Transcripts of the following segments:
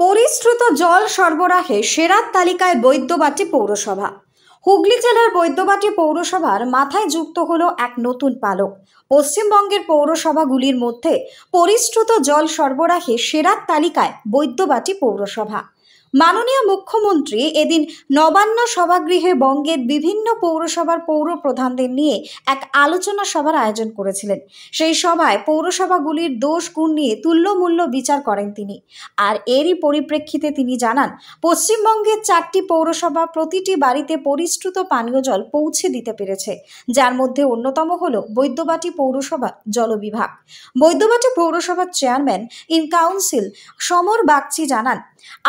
পরিশ্রুত জল সরবরাহে সেরার তালিকায় বৈদ্যবাটি পৌরসভা। হুগলি জেলার বৈদ্যবাটি পৌরসভার মাথায় যুক্ত হলো এক নতুন পালক। পশ্চিমবঙ্গের পৌরসভাগুলির মধ্যে পরিশ্রুত জল সরবরাহে সেরার তালিকায় বৈদ্যবাটি পৌরসভা। মাননীয় মুখ্যমন্ত্রী এদিন নবান্ন সভাগৃহে বঙ্গের বিভিন্ন পৌরসভার পৌর প্রধানদের নিয়ে এক আলোচনা সভার আয়োজন করেছিলেন। সেই সভায় পৌরসভাগুলির দোষ গুণ নিয়ে তুল্যমূল্য বিচার করেন তিনি। আর এরই পরিপ্রেক্ষিতে তিনি জানান, পশ্চিমবঙ্গের 4টি পৌরসভা প্রতিটি বাড়িতে পরিশ্রুত পানীয় জল পৌঁছে দিতে পেরেছে, যার মধ্যে অন্যতম হল বৈদ্যবাটি পৌরসভা জল বিভাগ। বৈদ্যবাটি পৌরসভার চেয়ারম্যান ইন কাউন্সিল সমর বাগচি জানান,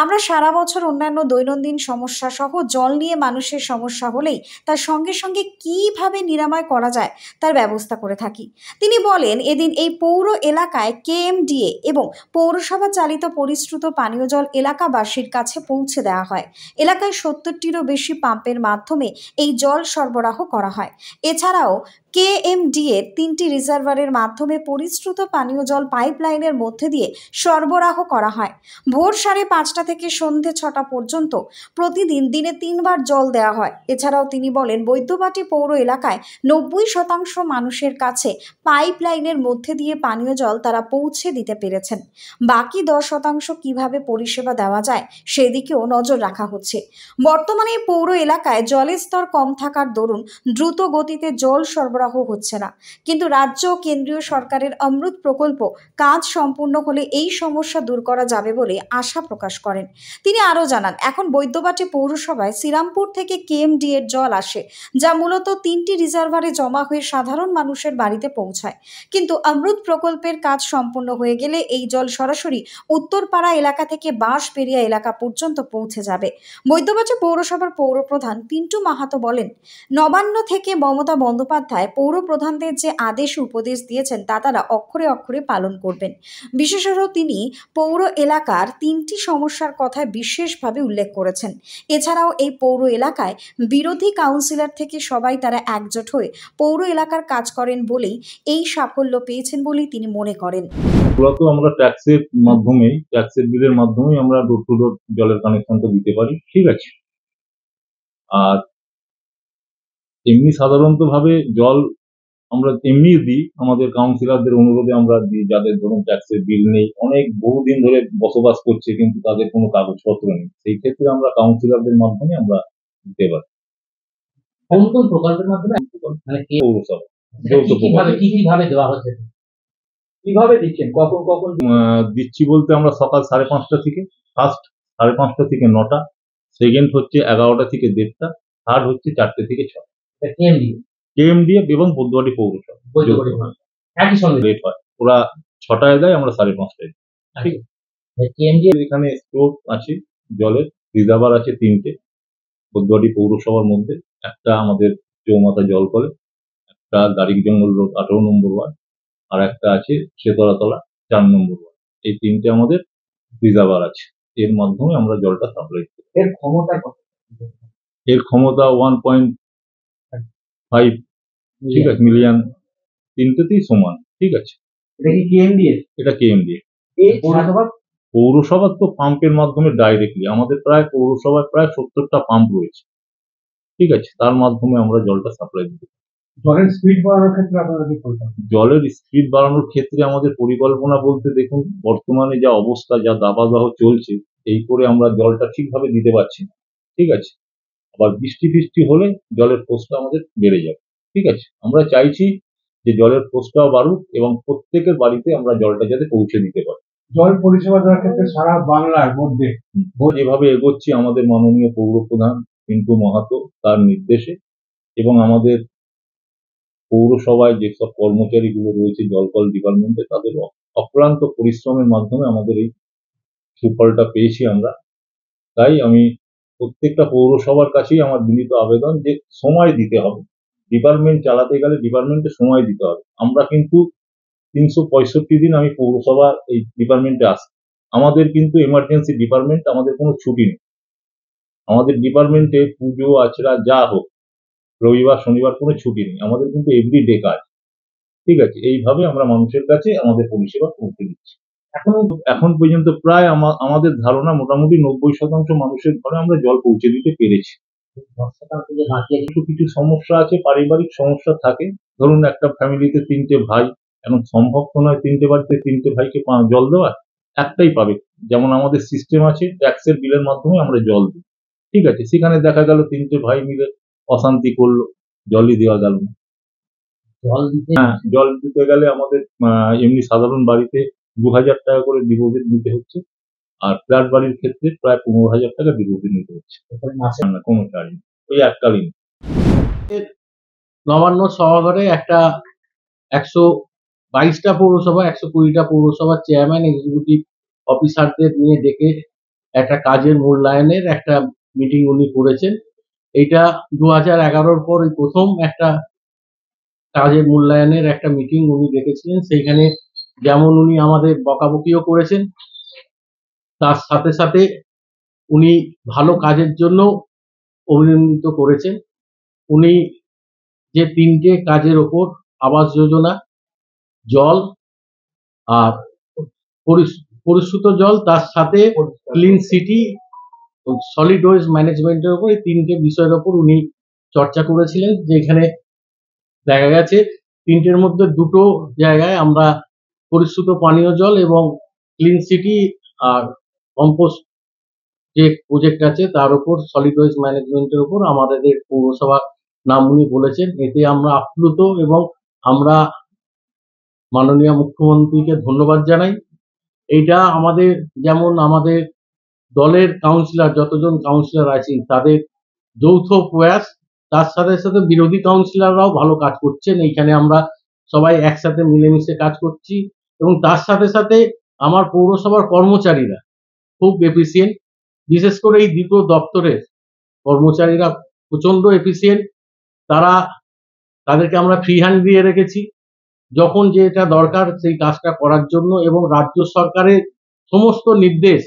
আমরা সারা বছর অন্যান্য দৈনন্দিন সমস্যা সহ জল নিয়ে মানুষের সমস্যা হলেই তার সঙ্গে সঙ্গে কিভাবে নিরাময় করা যায় তার ব্যবস্থা করে থাকি। তিনি বলেন, এদিন এই পৌর এলাকায় কেএমডিএ এবং পৌরসভা চালিত পরিশ্রুত পানীয় জল এলাকাবাসীর কাছে পৌঁছে দেওয়া হয়। এলাকায় 70টিরও বেশি পাম্পের মাধ্যমে এই জল সরবরাহ করা হয়। এছাড়াও কেএমডিএ 3টি রিজার্ভারের মাধ্যমে পরিশ্রুত পানীয় জল পাইপলাইনের মধ্যে দিয়ে সরবরাহ করা হয়। ভোর 5:30 থেকে সন্ধে 6টা পর্যন্ত প্রতিদিন দিনে 3বার জল দেওয়া হয়। এছাড়াও তিনি বলেন, বৈদ্যবাটি পৌর এলাকায় 90% মানুষের কাছে পাইপলাইনের মধ্যে দিয়ে পানীয় জল তারা পৌঁছে দিতে পেরেছেন। বাকি 10% কিভাবে পরিষেবা দেওয়া যায় সেদিকেও নজর রাখা হচ্ছে। বর্তমানে পৌর এলাকায় জলের স্তর কম থাকার দরুন দ্রুত গতিতে জল সরবরাহ হচ্ছে না, কিন্তু রাজ্য ও কেন্দ্রীয় সরকারের অমৃত প্রকল্প কাজ সম্পূর্ণ হলে এই সমস্যা দূর করা যাবে বলে আশা প্রকাশ করেন। তিনি আরও জানান, এখন বৈদ্যবাটি পৌরসভায় শ্রীরামপুর থেকে কেএমডি এর জল আসে, যা মূলত 3টি রিজার্ভারে জমা হয়ে সাধারণ মানুষের বাড়িতে পৌঁছায়। কিন্তু অমৃত প্রকল্পের কাজ সম্পূর্ণ হয়ে গেলে এই জল সরাসরি উত্তরপাড়া এলাকা থেকে বাঁশবেড়িয়া এলাকা পর্যন্ত পৌঁছে যাবে। বৈদ্যবাটি পৌরসভার পৌরপ্রধান পিন্টু মাহাতো বলেন, নবান্ন থেকে মমতা বন্দ্যোপাধ্যায় পৌর প্রধানদের যে আদেশ উপদেশ দিয়েছেন তা তারা অক্ষরে অক্ষরে পালন করবেন। বিশেষত তিনি পৌর এলাকার 3টি সমস্যার কথা বিশেষভাবে উল্লেখ করেছেন। এছাড়াও এই পৌর এলাকায় বিরোধী কাউন্সিলর থেকে সবাই তারা একজোট হয়ে পৌর এলাকার কাজ করেন বলেই এই সাফল্য পেয়েছেন বলেই তিনি মনে করেন। মূলত আমরা ট্যাক্সের বিলের মাধ্যমেই আমরা ডোর টু ডোর জলের কানেকশনটা দিতে পারি, ঠিক আছে। আর এমনি সাধারণত ভাবে জল আমরা এমনি দিই, আমাদের কাউন্সিলরদের অনুরোধে আমরা দিই, যাদের ধরুন ট্যাক্সের বিল নেই, অনেক বহুদিন ধরে বসবাস করছে কিন্তু তাদের কোনো কাগজপত্র নেই, সেই ক্ষেত্রে আমরা কাউন্সিলরদের মাধ্যমে আমরা দিতে পারি। কোন কোন প্রকল্পের মাধ্যমে? মানে পৌরসভা কিভাবে দেওয়া হচ্ছে, কিভাবে দিচ্ছেন, কখন কখন দিচ্ছি বলতে আমরা সকাল 5:30 থেকে, ফার্স্ট 5:30 থেকে 9টা, সেকেন্ড হচ্ছে 11টা থেকে 1:30টা, থার্ড হচ্ছে 4টে থেকে 6টা। কেএমডিএ এবং বৈদ্যবাটি পৌরসভা একই সঙ্গে রেট হয়, ওরা 6টায় দেয়, আমরা 5:30টায়। ঠিক আছে, এখানে স্টোর আছে, জলের রিজার্ভার আছে 3টে বৈদ্যবাটি পৌরসভার মধ্যে। একটা আমাদের চৌমাথা জল কলে, একটা দারিক জঙ্গল রোড 18 নম্বর ওয়ার্ড, আর একটা আছে শেতরাতলা 4 নম্বর ওয়ার্ড। এই 3টে আমাদের রিজার্ভার আছে, এর মাধ্যমে আমরা জলটা সাপ্লাই করি। এর ক্ষমতা কত? এর ক্ষমতা 1.5, ঠিক আছে, মিলিয়ন, 3টেতেই সমান, ঠিক আছে। এটা কি কেএমডিএ? এটা কেএমডিএ। পৌরসভার তো পাম্পের মাধ্যমে ডাইরেক্টলি আমাদের পৌরসভায় প্রায় 70টা পাম্প রয়েছে, ঠিক আছে, তার মাধ্যমে আমরা জলটা সাপ্লাই দিই। জলের স্পিড বাড়ানোর ক্ষেত্রে আপনারা কি করবেন? জলের স্পিড বাড়ানোর ক্ষেত্রে আমাদের পরিকল্পনা বলতে, দেখুন বর্তমানে যা অবস্থা, যা দাবাদাহ চলছে, এই করে আমরা জলটা ঠিকভাবে দিতে পারছি না, ঠিক আছে। আবার বৃষ্টি হলে জলের ফোর্সটা আমাদের বেড়ে যাবে, ঠিক আছে। আমরা চাইছি যে জলের ফোর্সটাও বাড়ুক এবং প্রত্যেকের বাড়িতে আমরা জলটা যাতে পৌঁছে দিতে পারি। জল পরিষেবা দেওয়ার ক্ষেত্রে সারা বাংলার মধ্যে যেভাবে এগোচ্ছি আমাদের মাননীয় পৌর প্রধান পিন্টু মাহাতো তার নির্দেশে, এবং আমাদের পৌরসভায় যেসব কর্মচারীগুলো রয়েছে জলকল ডিপার্টমেন্টে, তাদের অক্লান্ত পরিশ্রমের মাধ্যমে আমাদের এই সুফলটা পেয়েছি আমরা। তাই আমি প্রত্যেকটা পৌরসভার কাছেই আমার বিনীত আবেদন যে সময় দিতে হবে, ডিপার্টমেন্ট চালাতে গেলে ডিপার্টমেন্টে সময় দিতে হবে। আমরা কিন্তু 365 দিন আমি পৌরসভার এই ডিপার্টমেন্টে আসি, আমাদের কিন্তু এমার্জেন্সি ডিপার্টমেন্ট, আমাদের কোনো ছুটি নেই। আমাদের ডিপার্টমেন্টে পুজো আচরা যা হোক, রবিবার শনিবার কোনো ছুটি নেই, আমাদের কিন্তু এভরিডে কাজ, ঠিক আছে। এইভাবে আমরা মানুষের কাছে আমাদের পরিষেবা পৌঁছে দিচ্ছি। এখন পর্যন্ত প্রায় আমাদের ধারণা মোটামুটি 90% মানুষের ঘরে আমরা জল পৌঁছে দিতে পেরেছি। কিছু সমস্যা আছে, পারিবারিক সমস্যা থাকে। ধরুন একটা ফ্যামিলিতে 3টে ভাই, এখন সম্ভব তো নয় 3টে বাড়িতে 3টে ভাইকে জল দেওয়া, একটাই পাবে। যেমন আমাদের সিস্টেম আছে, ট্যাক্সের বিলের মাধ্যমে আমরা জল দিই, ঠিক আছে। সেখানে দেখা গেল 3টে ভাই মিলে অশান্তি করলো, জলই দেওয়া গেল না। জল দিতে গেলে আমাদের এমনি সাধারণ বাড়িতে 2000 টাকা করে ডিপোজিট নিতে হচ্ছে, আর ফ্ল্যাট বাড়ির ক্ষেত্রে প্রায় 15,000 টাকা ডিপোজিট নিতে হচ্ছে। কোনো চার্জ নেই, ওই এককালীন। নবান্ন সভাঘরে একটা 122টা পৌরসভা, 120টা পৌরসভার চেয়ারম্যান, এক্সিকিউটিভ অফিসারদের নিয়ে ডেকে একটা কাজের মূল্যায়নের একটা মিটিং উনি করেছেন। এটা 2011-র পর এই প্রথম একটা কাজের মূল্যায়নের একটা মিটিং উনি ডেকেছিলেন। সেইখানে যেমন উনি আমাদের বকাবকিও করেছেন, তার সাথে সাথে উনি ভালো কাজের জন্য অভিনন্দিত করেছেন। উনি যে 3টে কাজের ওপর, আবাস যোজনা, জল আর পরিশ্রুত জল, তার সাথে ক্লিন সিটি, সলিড ওয়েস্ট ম্যানেজমেন্টের উপর, এই 3টে বিষয়ের ওপর উনি চর্চা করেছিলেন। যেখানে দেখা গেছে 3টের মধ্যে 2টো জায়গায় আমরা পরিশ্রুত পানীয় জল এবং ক্লিন সিটি আর কম্পোস্ট যে প্রজেক্ট আছে তার উপর, সলিড ওয়েস্ট ম্যানেজমেন্টের উপর আমাদের পৌরসভার নাম উনি বলেছেন। এতে আমরা আপ্লুত এবং আমরা মাননীয় মুখ্যমন্ত্রীকে ধন্যবাদ জানাই। এইটা আমাদের, যেমন আমাদের দলের কাউন্সিলর, যতজন কাউন্সিলর আছেন তাদের যৌথ প্রয়াস, তার সাথে সাথে বিরোধী কাউন্সিলররাও ভালো কাজ করছেন। এইখানে আমরা সবাই একসাথে মিলেমিশে কাজ করছি এবং তার সাথে সাথে আমার পৌরসভার কর্মচারীরা খুব এফিসিয়েন্ট। বিশেষ করে এই 2টো দপ্তরের কর্মচারীরা প্রচন্ড এফিসিয়েন্ট। তাদেরকে আমরা ফ্রি হ্যান্ড দিয়ে রেখেছি যখন যেটা দরকার সেই কাজটা করার জন্য, এবং রাজ্য সরকারের সমস্ত নির্দেশ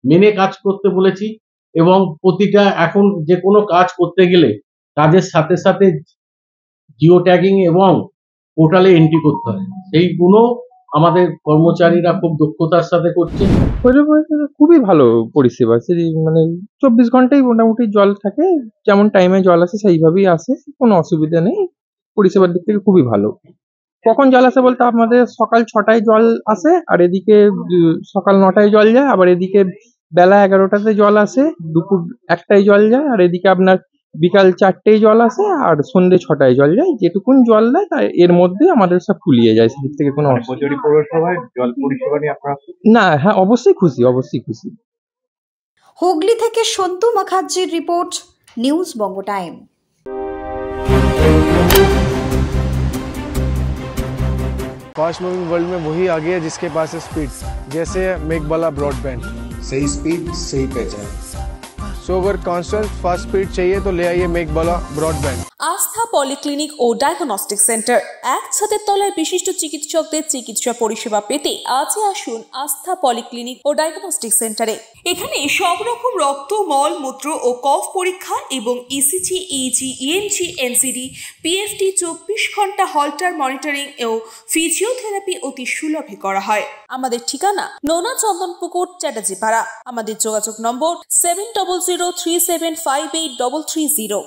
মেনে কাজ করতে বলেছি। এবং প্রতিটা, এখন যে কোনো কাজ করতে গেলে কাজের সাথে সাথে জিও ট্যাগিং এবং পোর্টালে এন্ট্রি করতে হয়, সেইগুলো আমাদের কর্মচারীরা খুব দক্ষতার সাথে করছে। খুবই ভালো পরিষেবা, মানে 24 ঘন্টাই মোটামুটি জল থাকে, যেমন টাইমে জল আসে সেইভাবেই আসে, কোনো অসুবিধা নেই। পরিষেবার দিক থেকে খুবই ভালো। কখন জল আসে বলতে আমাদের সকাল 6টায় জল আসে, আর এদিকে সকাল 9টায় জল যায়, আবার এদিকে বেলা 11টাতে জল আসে, দুপুর 1টায় জল যায়, আর এদিকে আপনার বিকাল 4টেয় জল আসে, আর সন্ধ্যে 6টায় জল যায়। যেটুকুন জল দেয় তাই এর মধ্যে আমাদের সব ফুলিয়ে যায়, সেদিক থেকে কোনো বজরি পৌরসভায় জল পরিষেবা নিয়ে আপনারা না, হ্যাঁ অবশ্যই খুশি, অবশ্যই খুশি। হুগলি থেকে সন্তু মুখার্জির রিপোর্ট, নিউজ বঙ্গ টাইম। फास्ट मूविंग वर्ल्ड में वही आगे है जिसके पास है स्पीड, जैसे मेघबाला ब्रॉडबैंड। सही स्पीड सही पहचान। सो अगर कॉन्स्टेंट फास्ट स्पीड चाहिए तो ले आइए मेघबाला ब्रॉडबैंड। আস্থা পলিক্লিনিক ও ডায়াগনস্টিক সেন্টার, এক ছাদের তলায় বিশিষ্ট চিকিৎসকদের চিকিৎসা পরিষেবা পেতে আজই আসুন আস্থা পলিক্লিনিক ও ডায়াগনস্টিক সেন্টারে। এখানে সব রকম রক্ত, মল, মূত্র ও কফ পরীক্ষা এবং ECG, easy, ENG, NCD, PFT 24 ঘন্টা হল্টার মনিটরিং ও ফিজিওথেরাপি অতি সুলভে করা হয়। আমাদের ঠিকানা নোনা চন্দনপুকুর, চ্যাটার্জিপাড়া। আমাদের যোগাযোগ নম্বর 7003758330।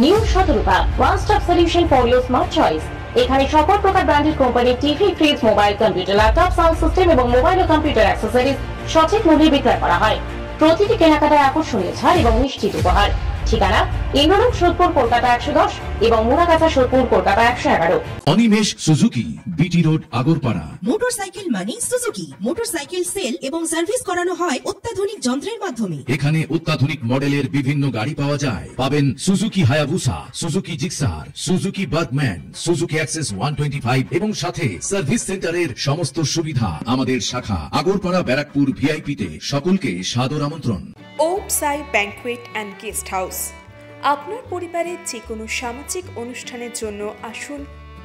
New Shatarupa, one stop solution for your smart choice. এখানে সকল প্রকার ব্র্যান্ডেড কোম্পানির TV, fridge, mobile, computer, laptop, sound system এবং মোবাইল ও কম্পিউটার অ্যাক্সেসরিজ সঠিক মূল্যে বিক্রয় করা হয়। প্রতিটি কেনাকাটায় আকর্ষণীয় ছাড় এবং নিশ্চিত উপহার। ঠিকানা ইন্দ্রনগর, সোদপুর, কলকাতা 110 এবং Muragachha, Sodepur, Kolkata 111। Animesh Suzuki, BT road, Agarpara. Motorcycle মানে সুজুকি। মোটরসাইকেল সেল এবং সার্ভিস করানো হয় অত্যাধুনিক যন্ত্রের মাধ্যমে। এখানে অত্যাধুনিক মডেলের বিভিন্ন গাড়ি পাওয়া যায়। পাবেন Suzuki Hayabusa, Suzuki Gixxer, Suzuki Bergman, Suzuki access 125 এবং সাথে সার্ভিস সেন্টারের সমস্ত সুবিধা। আমাদের শাখা আগরপাড়া, ব্যারাকপুর ভিআইপিতে। সকলকে সাদর আমন্ত্রণ। ওম সাই ব্যাংকুয়েট অ্যান্ড গেস্ট হাউস। আপনার পরিবারের যে কোনো সামাজিক অনুষ্ঠানের জন্য আসুন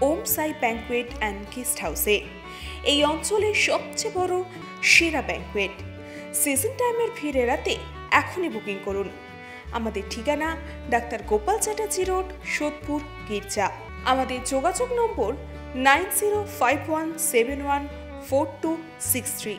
ওম সাই ব্যাংকুয়েট অ্যান্ড গেস্ট হাউসে। এই অঞ্চলের সবচেয়ে বড় সেরা ব্যাংকুয়েট। সিজন টাইমের ভিড় এড়াতে এখনই বুকিং করুন। আমাদের ঠিকানা ডাক্তার গোপাল চ্যাটার্জি রোড, সোদপুর, গির্জা। আমাদের যোগাযোগ নম্বর 9051714263।